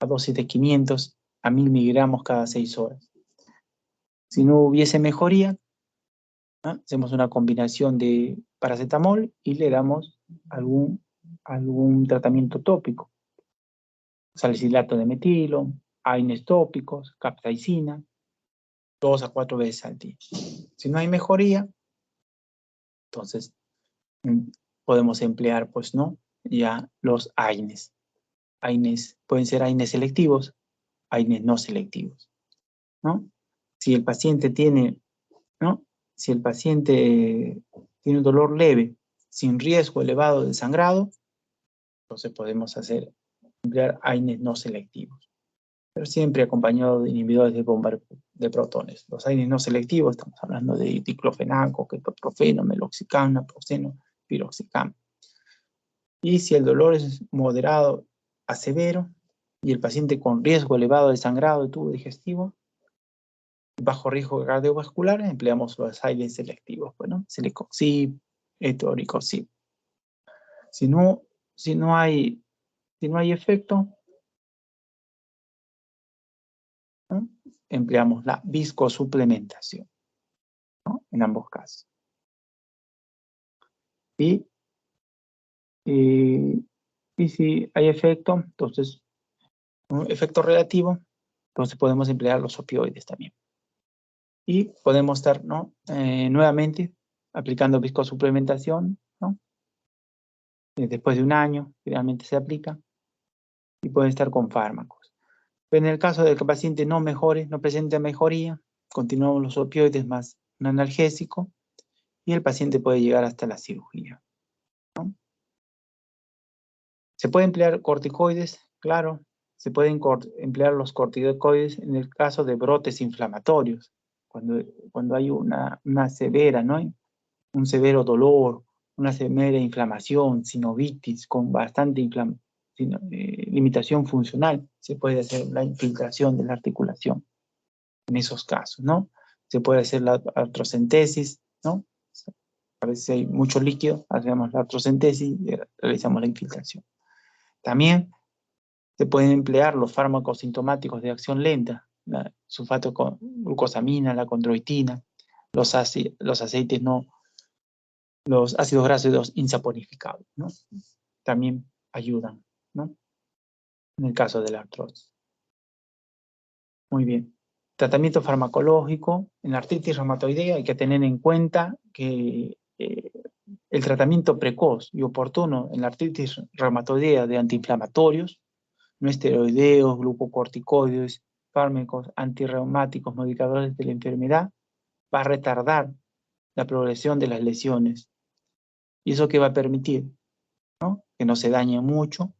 Speaker 1: a dosis de 500 a 1000 miligramos cada 6 horas. Si no hubiese mejoría, ¿no?, hacemos una combinación de paracetamol y le damos algún tratamiento tópico. Salicilato de metilo, AINES tópicos, capsaicina, 2 a 4 veces al día. Si no hay mejoría, entonces podemos emplear, pues, ¿no?, ya los AINES. AINES pueden ser AINES selectivos, AINES no selectivos, ¿no? Si el paciente tiene, ¿no?, si el paciente tiene un dolor leve, sin riesgo elevado de sangrado, entonces podemos emplear AINES no selectivos, pero siempre acompañado de inhibidores de bomba de protones. Los AINES no selectivos, estamos hablando de diclofenaco, ketoprofeno, meloxicam, naproxeno, piroxicam. Y si el dolor es moderado a severo y el paciente con riesgo elevado de sangrado de tubo digestivo, bajo riesgo cardiovascular, empleamos los AINES selectivos, bueno, celecoxib, etoricoxib. Si no hay efecto, ¿no?, empleamos la viscosuplementación, ¿no?, en ambos casos. Y si hay efecto, entonces, un efecto relativo, entonces podemos emplear los opioides también. Y podemos estar, ¿no?, nuevamente aplicando viscosuplementación, ¿no?, después de un año, generalmente se aplica, y puede estar con fármacos. Pero en el caso de que el paciente no mejore, no presente mejoría, continuamos los opioides más un analgésico, y el paciente puede llegar hasta la cirugía, ¿no? ¿Se puede emplear corticoides? Claro, se pueden emplear los corticoides en el caso de brotes inflamatorios, cuando hay una severa, ¿no?, un severo dolor, una severa inflamación, sinovitis, con bastante limitación funcional, se puede hacer la infiltración de la articulación en esos casos, ¿no? Se puede hacer la artrocentesis, ¿no? A veces hay mucho líquido, hacemos la artrocentesis y realizamos la infiltración. También Se pueden emplear los fármacos sintomáticos de acción lenta, la sulfato con glucosamina, la condroitina, los aceites no, los ácidos grasos insaponificados, ¿no? También ayudan, ¿no? En el caso de la artrosis. Muy bien. Tratamiento farmacológico. En la artritis reumatoidea hay que tener en cuenta que el tratamiento precoz y oportuno en la artritis reumatoidea de antiinflamatorios, no esteroideos, glucocorticoides, fármacos antirreumáticos, modificadores de la enfermedad, va a retardar la progresión de las lesiones. ¿Y eso qué va a permitir? ¿No? Que no se dañe mucho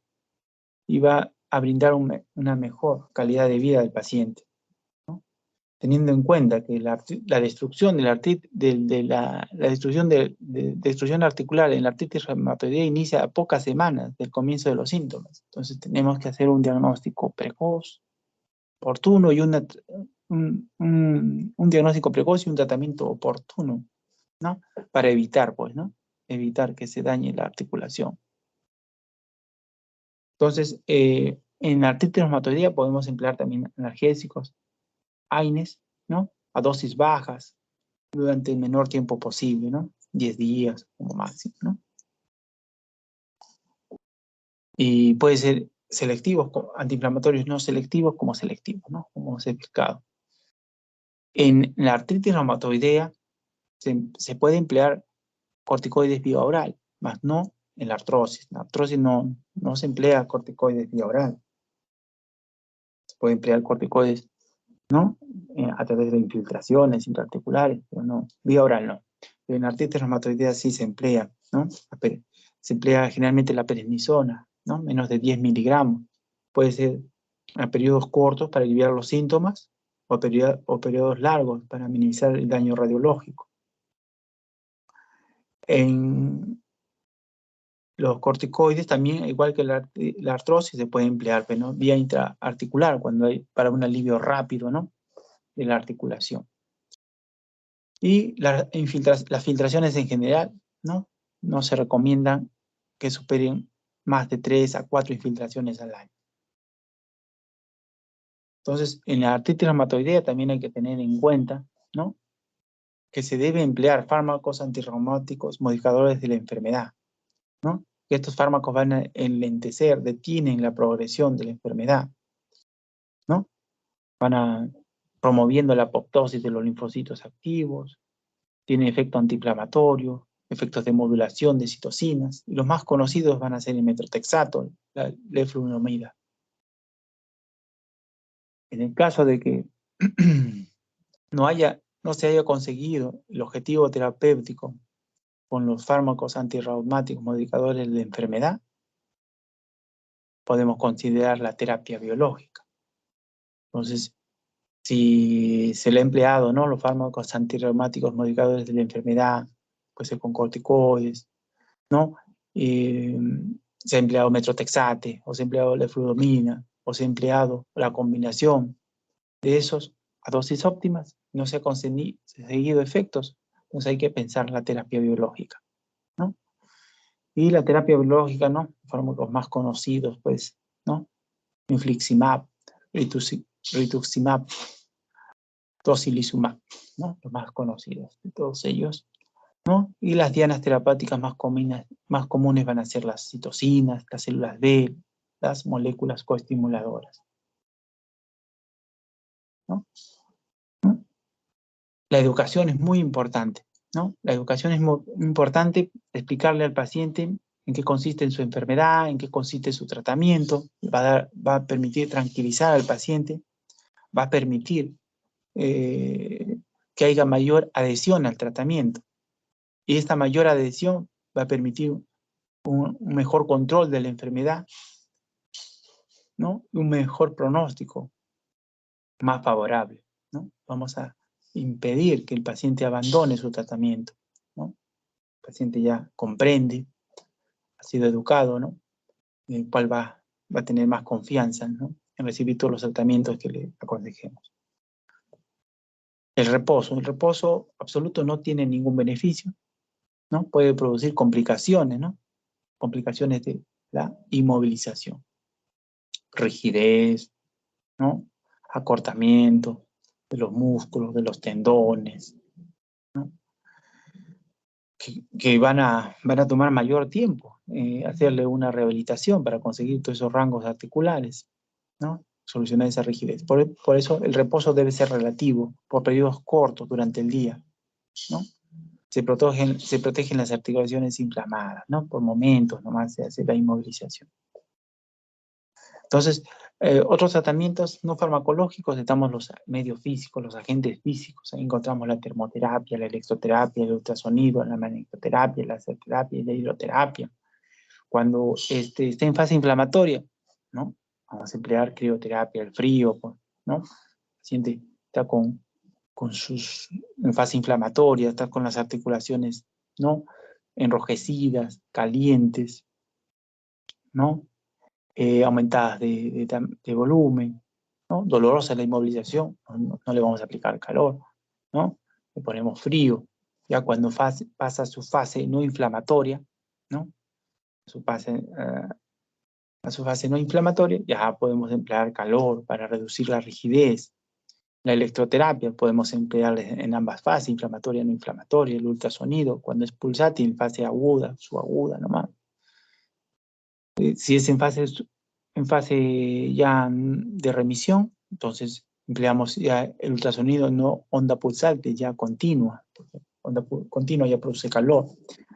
Speaker 1: y va a brindar una mejor calidad de vida del paciente, ¿no? Teniendo en cuenta que la destrucción de la destrucción articular en la artritis reumatoidea inicia a pocas semanas del comienzo de los síntomas. Entonces tenemos que hacer un diagnóstico precoz, oportuno y un diagnóstico precoz y un tratamiento oportuno, ¿no? Para evitar, pues, ¿no? Evitar que se dañe la articulación. Entonces, en la artritis reumatoidea podemos emplear también analgésicos, AINES, ¿no? A dosis bajas, durante el menor tiempo posible, ¿no? 10 días como máximo, ¿no? Y puede ser selectivos, antiinflamatorios no selectivos como selectivos, ¿no? Como os he explicado. En la artritis reumatoidea se puede emplear corticoides vía oral, más no en la artrosis. En la artrosis no se emplea corticoides vía oral. Se puede emplear corticoides, ¿no? A través de infiltraciones intraarticulares, pero no, vía oral no. Pero en artritis reumatoidea sí se emplea, ¿no? Se emplea generalmente la prednisona, ¿no? Menos de 10 miligramos. Puede ser a periodos cortos para aliviar los síntomas o periodos largos para minimizar el daño radiológico. En los corticoides también, igual que la artrosis, se puede emplear, pero ¿no? Vía intraarticular, cuando hay para un alivio rápido, ¿no? De la articulación. Y las filtraciones en general, ¿no? No se recomiendan que superen más de 3 a 4 infiltraciones al año. Entonces, en la artritis reumatoidea también hay que tener en cuenta, ¿no? Que se debe emplear fármacos antirreumáticos modificadores de la enfermedad, ¿no? Que estos fármacos van a enlentecer, detienen la progresión de la enfermedad, ¿no? Van a promoviendo la apoptosis de los linfocitos activos, tienen efecto antiinflamatorio, efectos de modulación de citocinas, y los más conocidos van a ser el metrotexato, la leflunomida. En el caso de que no se haya conseguido el objetivo terapéutico con los fármacos antirreumáticos modificadores de la enfermedad, podemos considerar la terapia biológica. Entonces, si se le ha empleado, ¿no? Los fármacos antirreumáticos modificadores de la enfermedad, puede ser con corticoides, ¿no? Se ha empleado metrotexate, o se ha empleado leflunomida, o se ha empleado la combinación de esos a dosis óptimas, no se ha conseguido efectos, entonces hay que pensar la terapia biológica, ¿no? Y la terapia biológica, ¿no? Fármacos más conocidos, pues, ¿no? Infliximab, rituximab, tocilizumab, ¿no? Los más conocidos de todos ellos, ¿no? Y las dianas terapéuticas más comunes van a ser las citocinas, las células B, las moléculas coestimuladoras, ¿no? ¿no? La educación es muy importante, ¿no? La educación es muy importante, explicarle al paciente en qué consiste su enfermedad, en qué consiste su tratamiento, va a permitir tranquilizar al paciente, va a permitir que haya mayor adhesión al tratamiento. Y esta mayor adhesión va a permitir un mejor control de la enfermedad, ¿no? Un mejor pronóstico más favorable, ¿no? Vamos a impedir que el paciente abandone su tratamiento, ¿no? El paciente ya comprende, ha sido educado, ¿no? El cual va a tener más confianza, ¿no? En recibir todos los tratamientos que le aconsejemos. El reposo absoluto no tiene ningún beneficio, ¿no? Puede producir complicaciones, ¿no? Complicaciones de la inmovilización. rigidez, ¿no? Acortamiento de los músculos, de los tendones, ¿no? Que van a tomar mayor tiempo, hacerle una rehabilitación para conseguir todos esos rangos articulares, ¿no? Solucionar esa rigidez. Por eso el reposo debe ser relativo, por periodos cortos durante el día, ¿no? Se protegen las articulaciones inflamadas, ¿no? Por momentos nomás se hace la inmovilización. Entonces, otros tratamientos no farmacológicos, estamos los medios físicos, los agentes físicos. Ahí encontramos la termoterapia, la electroterapia, el ultrasonido, la magnetoterapia, la laserterapia y la hidroterapia. Cuando esté en fase inflamatoria, ¿no? Vamos a emplear crioterapia, el frío, ¿no? El paciente está en fase inflamatoria, está con las articulaciones, ¿no? Enrojecidas, calientes, ¿no? Aumentadas de volumen, ¿no? Dolorosa la inmovilización, no le vamos a aplicar calor, ¿no? Le ponemos frío. Ya cuando pasa su fase no inflamatoria, ¿no? A su fase no inflamatoria, ya podemos emplear calor para reducir la rigidez. La electroterapia podemos emplear en ambas fases, inflamatoria y no inflamatoria. El ultrasonido, cuando es pulsátil, fase aguda, subaguda nomás. Si es en fase ya de remisión, entonces empleamos ya el ultrasonido no onda pulsante, ya continua. Onda continua ya produce calor.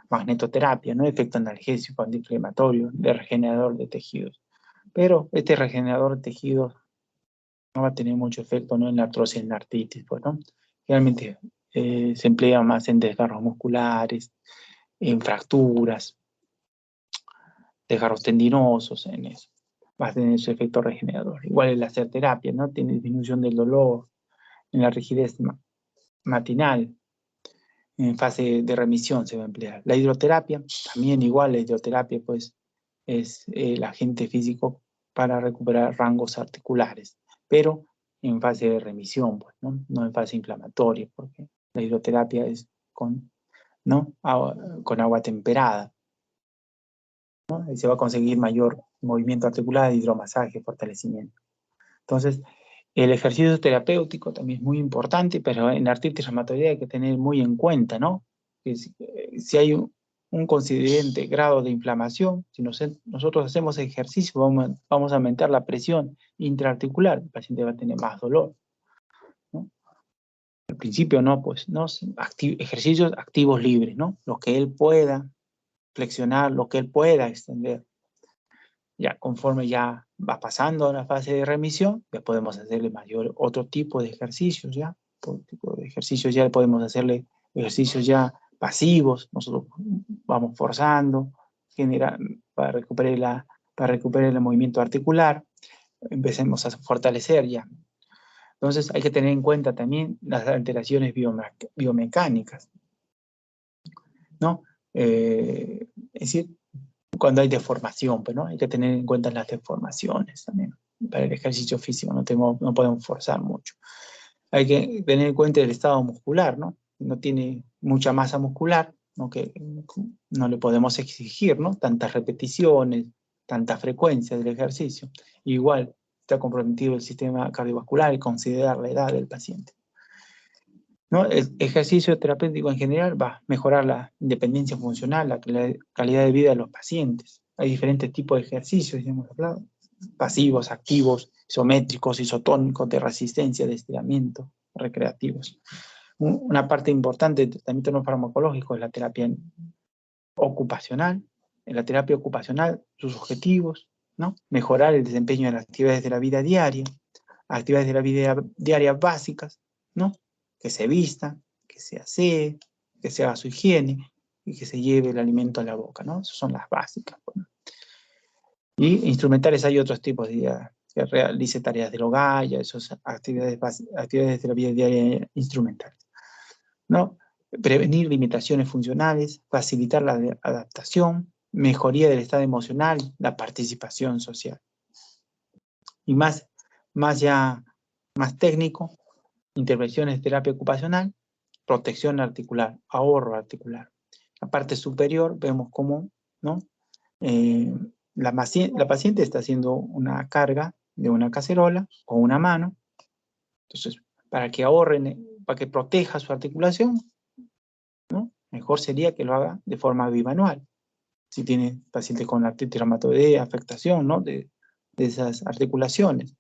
Speaker 1: Magnetoterapia, ¿no? Efecto analgésico, antiinflamatorio, de regenerador de tejidos. Pero este regenerador de tejidos no va a tener mucho efecto, ¿no? En la artrosis, en la artritis, pues, ¿no? Generalmente se emplea más en desgarros musculares, en fracturas, desgarros tendinosos, en eso. Va a tener su efecto regenerador. Igual el láser terapia, ¿no? Tiene disminución del dolor, en la rigidez matinal, en fase de remisión se va a emplear. La hidroterapia, también igual, la hidroterapia, pues, es el agente físico para recuperar rangos articulares, pero en fase de remisión, pues, ¿no? No en fase inflamatoria, porque la hidroterapia es ¿no? Con agua temperada, ¿no? Y se va a conseguir mayor movimiento articular, hidromasaje, fortalecimiento. Entonces, el ejercicio terapéutico también es muy importante, pero en la artritis reumatoidea hay que tener muy en cuenta, ¿no? Que si hay un considerable grado de inflamación, si nosotros hacemos ejercicio, vamos a aumentar la presión intraarticular, el paciente va a tener más dolor, ¿no? Al principio no, pues, ¿no? Ejercicios activos libres, ¿no? Lo que él pueda flexionar, lo que él pueda extender. Ya conforme ya va pasando a la fase de remisión, ya podemos hacerle otro tipo de ejercicios, ya. Otro tipo de ejercicios ya podemos hacerle ejercicios ya pasivos, nosotros vamos forzando, para recuperar el movimiento articular, empecemos a fortalecer ya. Entonces hay que tener en cuenta también las alteraciones biomecánicas, ¿no? Es decir, cuando hay deformación, pues, ¿no? Hay que tener en cuenta las deformaciones también. Para el ejercicio físico no podemos forzar mucho. Hay que tener en cuenta el estado muscular, ¿no? No tiene mucha masa muscular, ¿no? Que no le podemos exigir, ¿no? Tantas repeticiones, tanta frecuencia del ejercicio. Igual está comprometido el sistema cardiovascular y considerar la edad del paciente, ¿no? El ejercicio terapéutico en general va a mejorar la independencia funcional, la calidad de vida de los pacientes. Hay diferentes tipos de ejercicios, ya hemos hablado, pasivos, activos, isométricos, isotónicos, de resistencia, de estiramiento, recreativos. Una parte importante del tratamiento no farmacológico es la terapia ocupacional. En la terapia ocupacional, sus objetivos, ¿no? Mejorar el desempeño de las actividades de la vida diaria, actividades de la vida diaria básicas, ¿no? Que se vista, que se asee, que se haga su higiene y que se lleve el alimento a la boca, ¿no? Esas son las básicas. Bueno. Y instrumentales hay otros tipos que realice tareas del hogar, ya esas actividades de la vida diaria instrumentales, ¿no? Prevenir limitaciones funcionales, facilitar la adaptación, mejoría del estado emocional, la participación social. Y más técnico, intervenciones de terapia ocupacional, protección articular, ahorro articular. La parte superior vemos cómo, ¿no? la paciente está haciendo una carga de una cacerola o una mano. Entonces, para que ahorren, para que proteja su articulación, ¿no? Mejor sería que lo haga de forma bimanual. Si tiene paciente con artritis reumatoidea, afectación, ¿no? de esas articulaciones.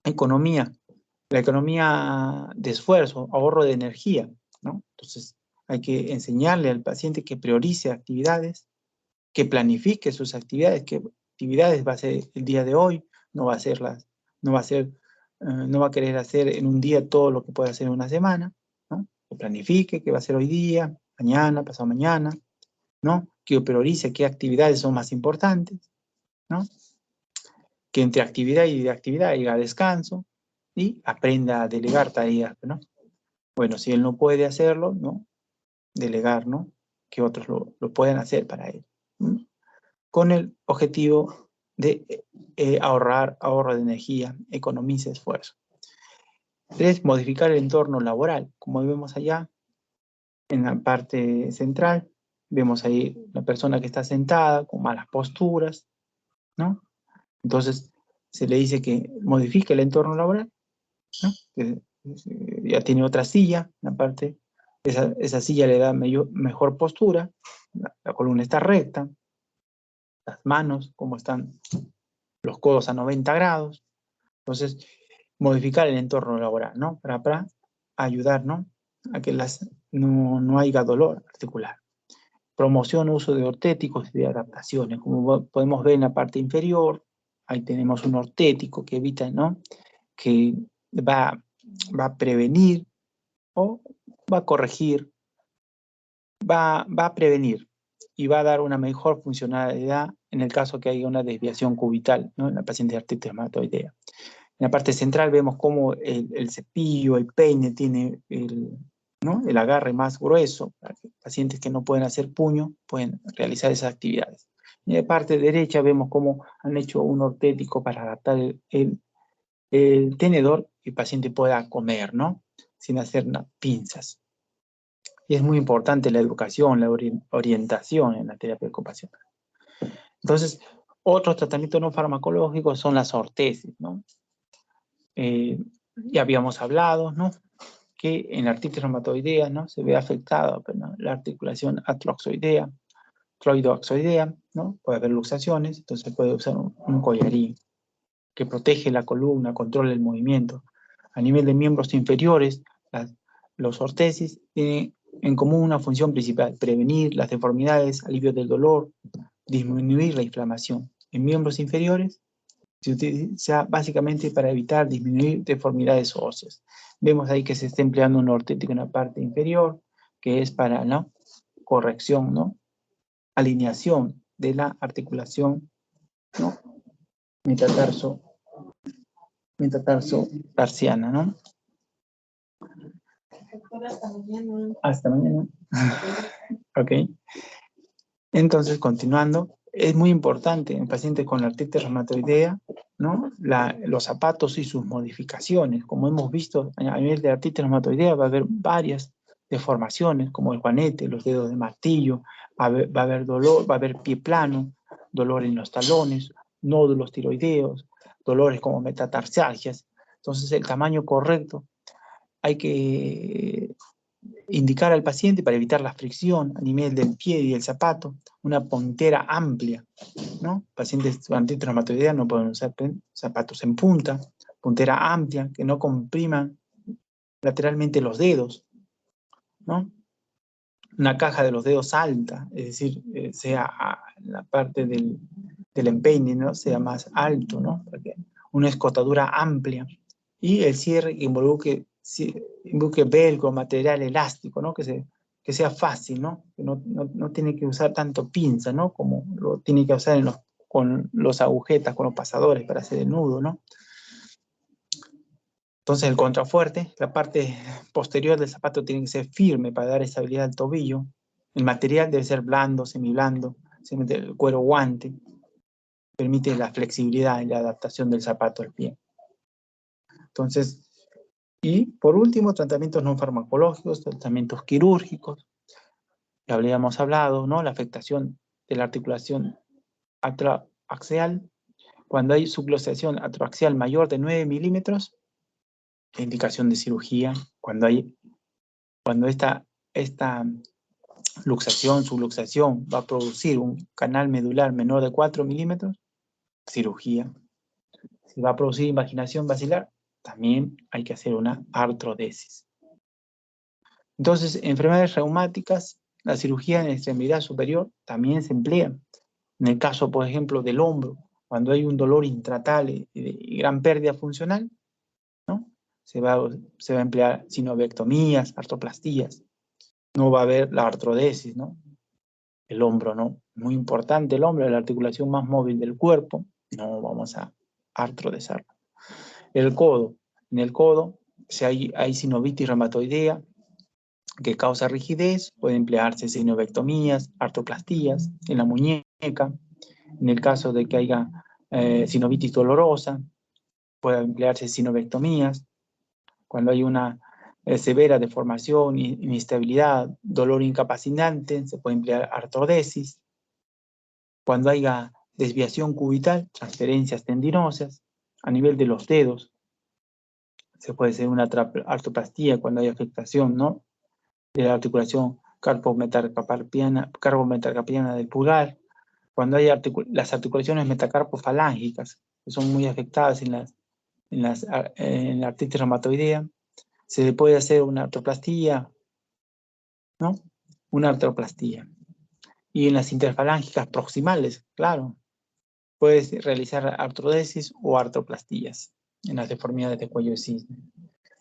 Speaker 1: Economía. La economía de esfuerzo, ahorro de energía, ¿no? Entonces, hay que enseñarle al paciente que priorice actividades, que planifique sus actividades, qué actividades va a hacer el día de hoy, no va a querer hacer en un día todo lo que puede hacer en una semana, ¿no? Que planifique qué va a hacer hoy día, mañana, pasado mañana, ¿no? Que priorice qué actividades son más importantes, ¿no? Que entre actividad y actividad haya descanso y aprenda a delegar tareas, ¿no? Bueno, si él no puede hacerlo, ¿no? Delegar, ¿no? Que otros lo puedan hacer para él, ¿no? Con el objetivo de ahorro de energía, economiza esfuerzo. 3. Modificar el entorno laboral. Como vemos allá, en la parte central, vemos ahí la persona que está sentada con malas posturas, ¿no? Entonces, se le dice que modifique el entorno laboral, ¿no? Que ya tiene otra silla, la parte, esa silla le da mejor postura, la columna está recta, las manos, como están los codos a 90 grados. Entonces, modificar el entorno laboral, ¿no? Para ayudar, ¿no? A que no haya dolor articular. Promoción, uso de ortéticos y de adaptaciones. Como podemos ver en la parte inferior, ahí tenemos un ortético que evita, ¿no? Que va a prevenir o va a corregir, va a prevenir y va a dar una mejor funcionalidad en el caso que haya una desviación cubital, ¿no? En la paciente de artritis reumatoidea. En la parte central vemos cómo el cepillo, el peine tiene ¿no? el agarre más grueso, para que pacientes que no pueden hacer puño pueden realizar esas actividades. En la parte derecha vemos cómo han hecho un ortético para adaptar el tenedor y el paciente pueda comer, ¿no? Sin hacer pinzas. Y es muy importante la educación, la orientación en la terapia ocupacional. Entonces, otros tratamientos no farmacológicos son las ortesis, ¿no? Ya habíamos hablado, ¿no? Que en la artritis reumatoidea, ¿no? Se ve afectada, ¿no? La articulación atroxoidea, cloidoaxoidea, ¿no? Puede haber luxaciones, entonces puede usar un collarín que protege la columna, controla el movimiento. A nivel de miembros inferiores, los ortesis tienen en común una función principal: prevenir las deformidades, alivio del dolor, disminuir la inflamación. En miembros inferiores se utiliza básicamente para evitar disminuir deformidades óseas. Vemos ahí que se está empleando un ortético en la parte inferior, que es para la corrección, ¿no? Alineación de la articulación, ¿no? Metatarso-tarsiana, ¿no? Hasta mañana. Ok. Entonces, continuando, es muy importante en pacientes con artritis reumatoidea, ¿no? Los zapatos y sus modificaciones. Como hemos visto, a nivel de artritis reumatoidea va a haber varias deformaciones, como el juanete, los dedos de martillo, va a haber dolor, va a haber pie plano, dolor en los talones, nódulos tiroideos, dolores como metatarsialgias. Entonces, el tamaño correcto hay que indicar al paciente para evitar la fricción a nivel del pie y del zapato, una puntera amplia, ¿no? Pacientes con artritis reumatoidea no pueden usar zapatos en punta, puntera amplia, que no compriman lateralmente los dedos, ¿no? Una caja de los dedos alta, es decir, sea la parte del empeine, ¿no? Sea más alto, ¿no? Porque una escotadura amplia y el cierre que involucre velcro, material elástico, ¿no? Que sea fácil, ¿no? Que no tiene que usar tanto pinza, ¿no? Como lo tiene que usar con los agujetas, con los pasadores para hacer el nudo, ¿no? Entonces el contrafuerte, la parte posterior del zapato tiene que ser firme para dar estabilidad al tobillo. El material debe ser blando, semiblando, el cuero guante, permite la flexibilidad y la adaptación del zapato al pie. Entonces, y por último, tratamientos no farmacológicos, tratamientos quirúrgicos. Ya habíamos hablado, ¿no? La afectación de la articulación atroaxial. Cuando hay subluxación atroaxial mayor de 9 milímetros, indicación de cirugía. Cuando esta luxación, subluxación va a producir un canal medular menor de 4 milímetros, cirugía. Si va a producir invaginación basilar, también hay que hacer una artrodesis. Entonces, enfermedades reumáticas, la cirugía en extremidad superior también se emplea. En el caso, por ejemplo, del hombro, cuando hay un dolor intratable y gran pérdida funcional, ¿no? Se va a emplear sinovectomías, artroplastías. No va a haber la artrodesis, ¿no? El hombro, ¿no? Muy importante el hombro, la articulación más móvil del cuerpo. No vamos a artrodesarlo. El codo. En el codo, si hay sinovitis reumatoidea que causa rigidez, puede emplearse sinovectomías, artroplastías en la muñeca. En el caso de que haya sinovitis dolorosa, puede emplearse sinovectomías. Cuando hay una severa deformación, inestabilidad, dolor incapacitante, se puede emplear artrodesis. Cuando haya desviación cubital, transferencias tendinosas, a nivel de los dedos, se puede hacer una artroplastía cuando hay afectación, ¿no? De la articulación carpometacarpiana del pulgar, cuando hay las articulaciones metacarpofalángicas, que son muy afectadas en la artritis reumatoidea, se le puede hacer una artroplastía, ¿no? Una artroplastía. Y en las interfalángicas proximales, claro, puedes realizar artrodesis o artroplastías en las deformidades de cuello de cisne.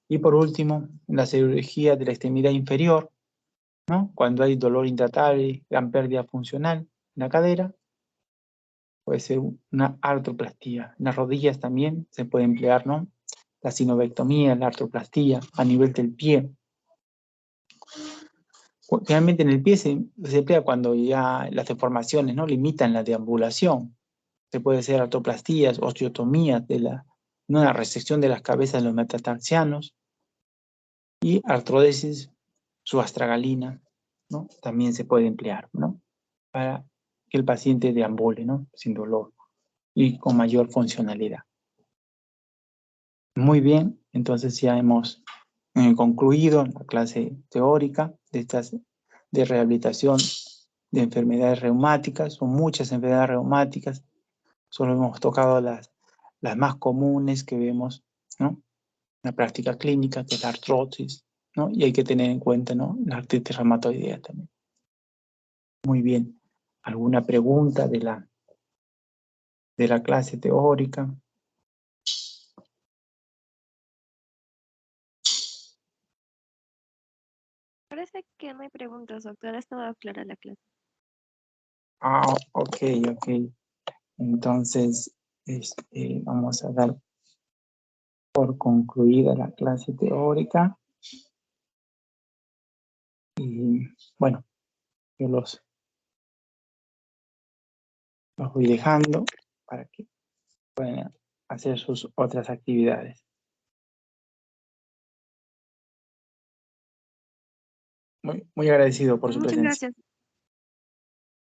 Speaker 1: Y por último, en la cirugía de la extremidad inferior, ¿no? Cuando hay dolor intratable, gran pérdida funcional en la cadera, puede ser una artroplastía. En las rodillas también se puede emplear, ¿no? La sinovectomía, la artroplastía a nivel del pie. Finalmente en el pie se emplea cuando ya las deformaciones, ¿no? Limitan la deambulación. Se puede hacer artroplastías, osteotomías una resección de las cabezas de los metatarsianos y artrodesis subastragalina, ¿no? También se puede emplear, ¿no? Para que el paciente deambule, ¿no? Sin dolor y con mayor funcionalidad. Muy bien, entonces ya hemos concluido la clase teórica de rehabilitación de enfermedades reumáticas. Son muchas enfermedades reumáticas, solo hemos tocado las más comunes que vemos, ¿no? En la práctica clínica, que es la artrosis, ¿no? Y hay que tener en cuenta, ¿no? La artritis reumatoidea también. Muy bien. ¿Alguna pregunta de la clase teórica?
Speaker 2: Parece que no hay preguntas, doctor. Ha estado clara la clase.
Speaker 1: Ah, ok. Entonces, vamos a dar por concluida la clase teórica. Y bueno, yo los voy dejando para que puedan hacer sus otras actividades. Muy agradecido por su
Speaker 2: Muchas
Speaker 1: presencia.
Speaker 2: gracias.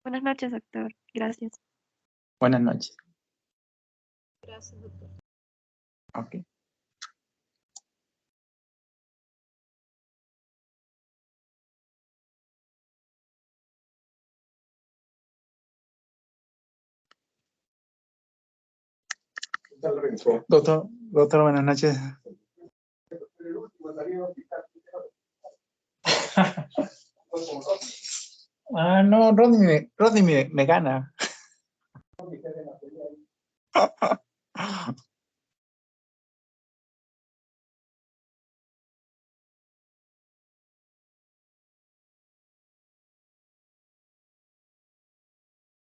Speaker 2: Buenas noches, doctor. Gracias.
Speaker 1: Buenas noches.
Speaker 2: Gracias, doctor.
Speaker 1: Ok. Doctor, buenas noches. No, Rodney me gana.